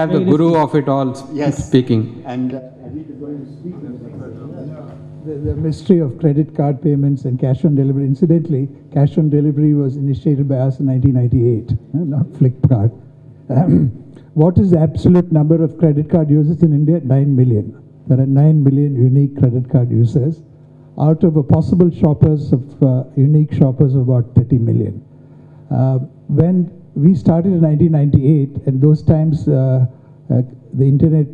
Have the guru of it all speaking. And going to speak the mystery of credit card payments and cash on delivery. Incidentally, cash on delivery was initiated by us in 1998, not Flipkart. What is the absolute number of credit card users in India? 9 million. There are 9 million unique credit card users out of a possible shoppers of unique shoppers of about 30 million. When we started in 1998, and those times the internet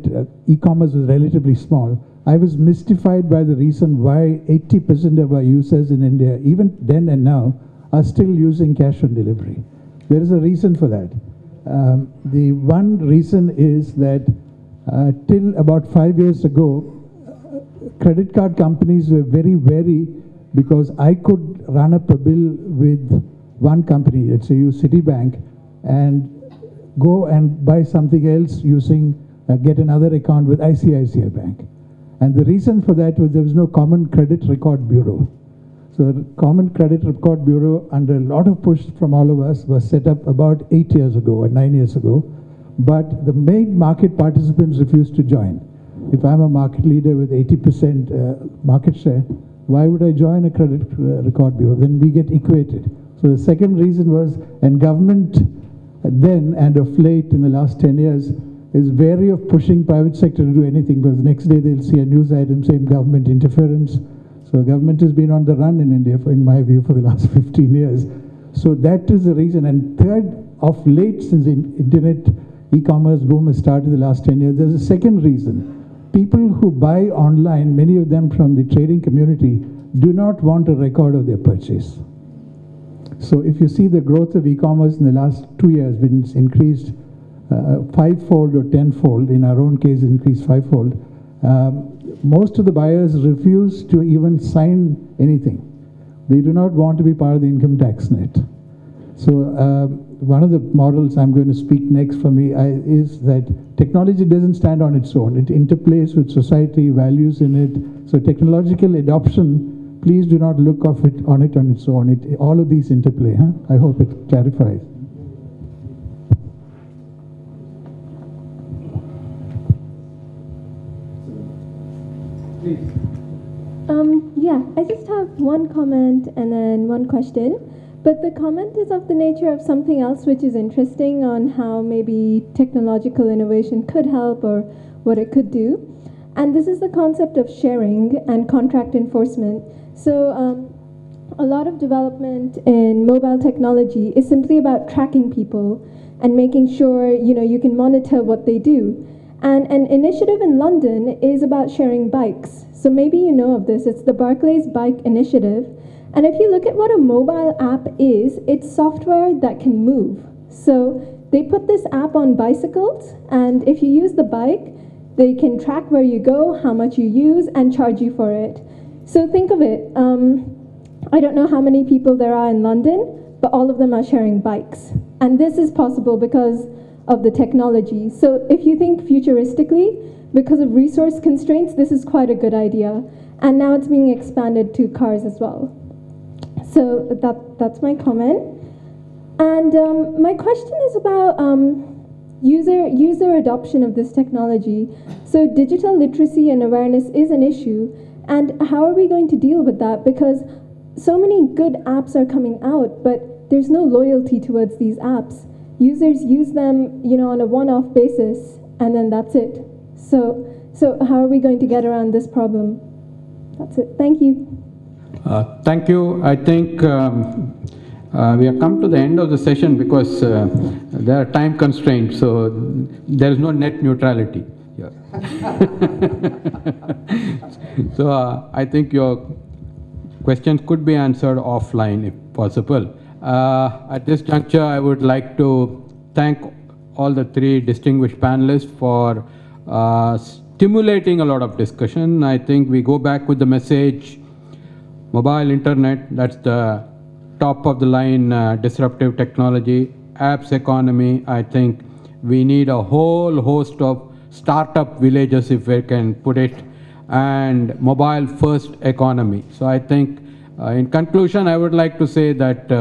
e-commerce was relatively small, I was mystified by the reason why 80% of our users in India, even then and now, are still using cash on delivery. There is a reason for that. The one reason is that till about 5 years ago, credit card companies were very wary because I could run up a bill with one company, let's say use Citibank, and go and buy something else using, get another account with ICICI Bank. And the reason for that was there was no common credit record bureau. So the Common Credit Record Bureau, under a lot of push from all of us, was set up about 8 years ago or 9 years ago. But the main market participants refused to join. If I'm a market leader with 80% market share, why would I join a credit record bureau? Then we get equated. So the second reason was, and government then and of late in the last 10 years is wary of pushing private sector to do anything, because the next day they'll see a news item saying government interference. So government has been on the run in India, in my view, for the last 15 years. So that is the reason. And third, of late, since the internet e-commerce boom has started the last 10 years, there's a second reason. People who buy online, many of them from the trading community, do not want a record of their purchase. So if you see the growth of e-commerce in the last 2 years, when it's increased fivefold or tenfold, in our own case increased fivefold, most of the buyers refuse to even sign anything. They do not want to be part of the income tax net. So one of the models I'm going to speak next for me is that technology doesn't stand on its own. It interplays with society, values in it. So technological adoption, please do not look on it on its own. All of these interplay. Huh? I hope it clarifies. Yeah, I just have one comment and then one question. But the comment is of the nature of something else which is interesting on how maybe technological innovation could help or what it could do. And this is the concept of sharing and contract enforcement. So a lot of development in mobile technology is simply about tracking people and making sure you can monitor what they do. And an initiative in London is about sharing bikes. So maybe you know of this. It's the Barclays Bike Initiative. And if you look at what a mobile app is, it's software that can move. So they put this app on bicycles, and if you use the bike, they can track where you go, how much you use, and charge you for it. So think of it. I don't know how many people there are in London, but all of them are sharing bikes. And this is possible because of the technology. So if you think futuristically, because of resource constraints, this is quite a good idea. And now it's being expanded to cars as well. So that's my comment. And my question is about user adoption of this technology. So digital literacy and awareness is an issue. And how are we going to deal with that? Because so many good apps are coming out, but there's no loyalty towards these apps. Users use them, on a one-off basis, and then that's it. So how are we going to get around this problem? That's it. Thank you. Thank you. I think we have come to the end of the session because there are time constraints, so there is no net neutrality here. So I think your questions could be answered offline if possible. At this juncture, I would like to thank all the three distinguished panelists for stimulating a lot of discussion. I think we go back with the message, mobile internet, that's the top of the line disruptive technology, apps economy. I think we need a whole host of startup villages, if we can put it, and mobile first economy. So I think in conclusion, I would like to say that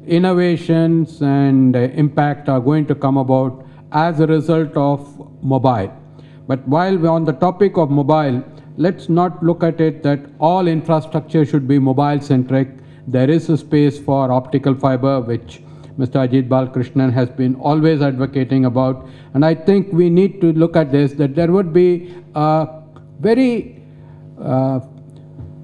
innovations and impact are going to come about as a result of mobile. But while we're on the topic of mobile, let's not look at it that all infrastructure should be mobile centric. There is a space for optical fiber, which Mr. Ajit Balakrishnan has been always advocating about. And I think we need to look at this, that there would be a very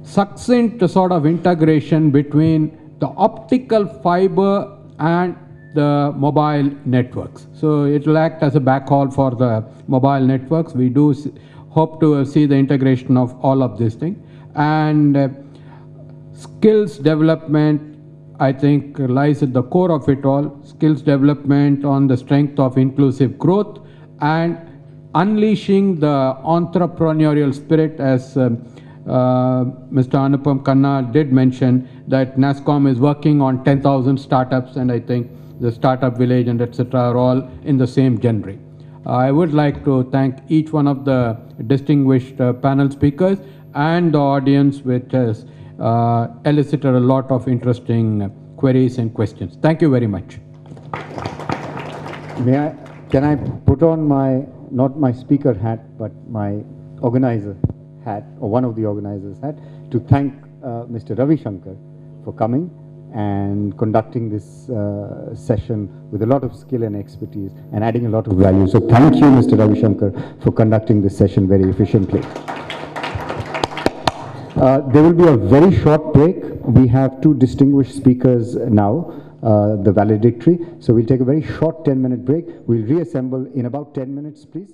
succinct sort of integration between the optical fiber and the mobile networks. So it will act as a backhaul for the mobile networks. We do hope to see the integration of all of these things. And skills development, I think, lies at the core of it all. Skills development on the strength of inclusive growth and unleashing the entrepreneurial spirit, as Mr. Anupam Khanna did mention, that NASSCOM is working on 10,000 startups, and I think the startup village and etc. are all in the same genre. I would like to thank each one of the distinguished panel speakers and the audience, which has elicited a lot of interesting queries and questions. Thank you very much. Can I put on my, not my speaker hat, but my organizer hat, or one of the organizers' hat, to thank Mr. Ravi Shankar for coming and conducting this session with a lot of skill and expertise and adding a lot of value. So thank you, Mr. Ravi Shankar, for conducting this session very efficiently. There will be a very short break. We have two distinguished speakers now, the valedictory. So we'll take a very short 10-minute break. We'll reassemble in about 10 minutes, please.